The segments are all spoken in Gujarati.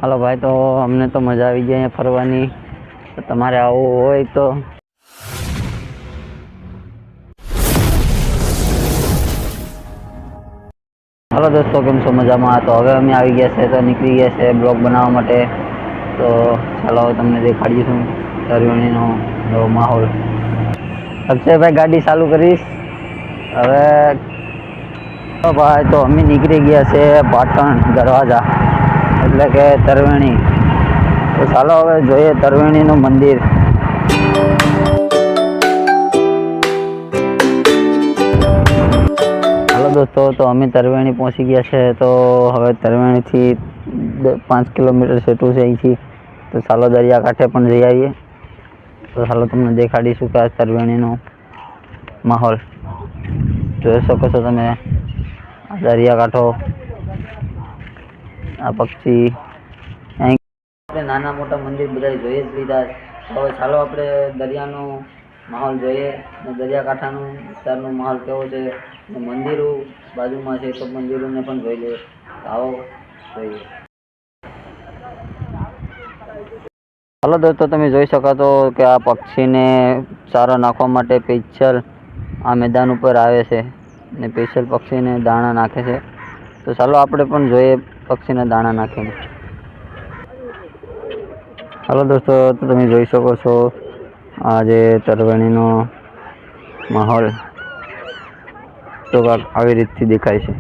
હાલો ભાઈ, તો અમને તો મજા આવી ગઈ અહીંયા ફરવાની. તો તમારે આવવું હોય તો હાલો દોસ્તો, કેમ છો? મજામાં? તો હવે અમે આવી ગયા છે, તો નીકળી ગયા છે બ્લોગ બનાવવા માટે. તો ચાલો હવે તમને દેખાડીશું તરવણીનો નવો માહોલ. અક્ષયભાઈ ગાડી ચાલુ કરીશ હવે. ભાઈ, તો અમે નીકળી ગયા છે પાટણ દરવાજા, એટલે કે તરવેણી. તો ચાલો હવે જોઈએ તરવેણીનું મંદિર. હાલો દોસ્તો, તો અમે તરવેણી પહોંચી ગયા છે. તો હવે તરવેણીથી 5 કિલોમીટર સેટું છે અહીંથી. તો ચાલો દરિયાકાંઠે પણ જઈ આવીએ. તો ચાલો તમને દેખાડીશું કે આ તરવેણીનો માહોલ જોઈ શકો છો તમે. આ દરિયાકાંઠો, આ પક્ષી, આપણે નાના મોટા મંદિર બધા જોઈએ જ લીધા. હવે ચાલો આપણે દરિયાનો માહોલ જોઈએ અને દરિયાકાંઠાનું વિસ્તારનો માહોલ કેવો છે. મંદિરો બાજુમાં છે, તો મંદિરોને પણ જોઈ લઈએ. આવો જોઈએ. હાલો દોસ્તો, તમે જોઈ શકો છો કે આ પક્ષીને ચારો નાખવા માટે સ્પેશિયલ આ મેદાન ઉપર આવે છે ને સ્પેશિયલ પક્ષીને દાણા નાખે છે. તો ચાલો આપણે પણ જોઈએ પક્ષીને દાણા નાખીને. હાલો દોસ્તો, તો તમે જોઈ શકો છો આ જે તરવણીનો માહોલ તો આવી રીતથી દેખાય છે.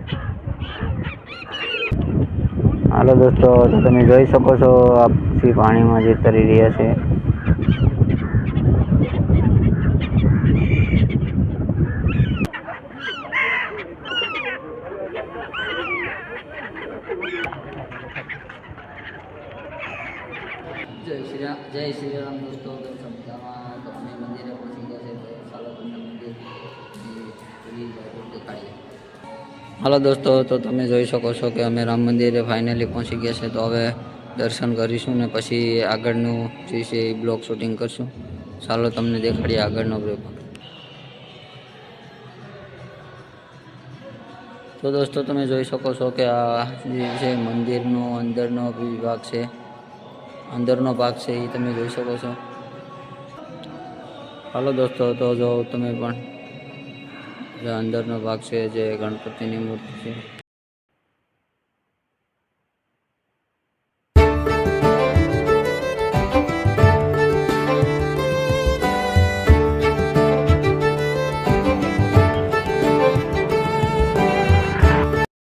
હાલો દોસ્તો, તો તમે જોઈ શકો છો આ પક્ષી પાણીમાં જે તરી રહ્યા છે. જય શ્રી રામ દોસ્તો, કેમ છો? મજામાં? તો અમે મંદિરે પહોંચી ગયા છે. તો ચાલો તમને મંદિર દેખાડીએ. હાલો દોસ્તો, તો તમે જોઈ શકો છો કે અમે રામ મંદિરે ફાઇનલી પહોંચી ગયા છે. તો હવે દર્શન કરીશું ને પછી આગળનું જે છે એ બ્લોગ શૂટિંગ કરશું. ચાલો તમને દેખાડીએ આગળનો બ્લોગ. તો દોસ્તો, તમે જોઈ શકો છો કે આ જે છે મંદિરનો અંદરનો વિભાગ છે, અંદરનો ભાગ છે એ તમે જોઈ શકો છો. હાલો દોસ્તો, તો જો તમે પણ જે અંદરનો ભાગ છે જે ગણપતિની મૂર્તિ છે.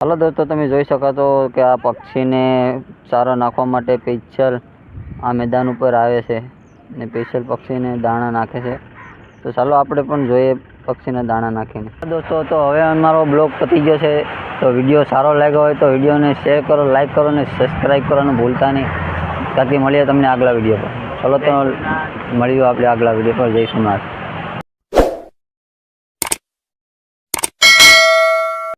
હાલો દોસ્તો, તમે જોઈ શકો છો કે આ પક્ષીને ચારો નાખવા માટે સ્પેશિયલ આ મેદાન ઉપર આવે છે ને સ્પેશિયલ પક્ષીને દાણા નાખે છે. તો ચાલો આપણે પણ જોઈએ પક્ષીને દાણા નાખીને. દોસ્તો, તો હવે અમારો બ્લોગ પતી ગયો છે. તો વિડીયો સારો લાગ્યો હોય તો વિડીયોને શેર કરો, લાઈક કરો અને સબસ્ક્રાઈબ કરવાનું ભૂલતા નહીં. તાકી મળીએ તમને આગલા વિડીયો પર. ચાલો તો મળીએ આપણે આગલા વિડીયો પર. જય સોમનાથ.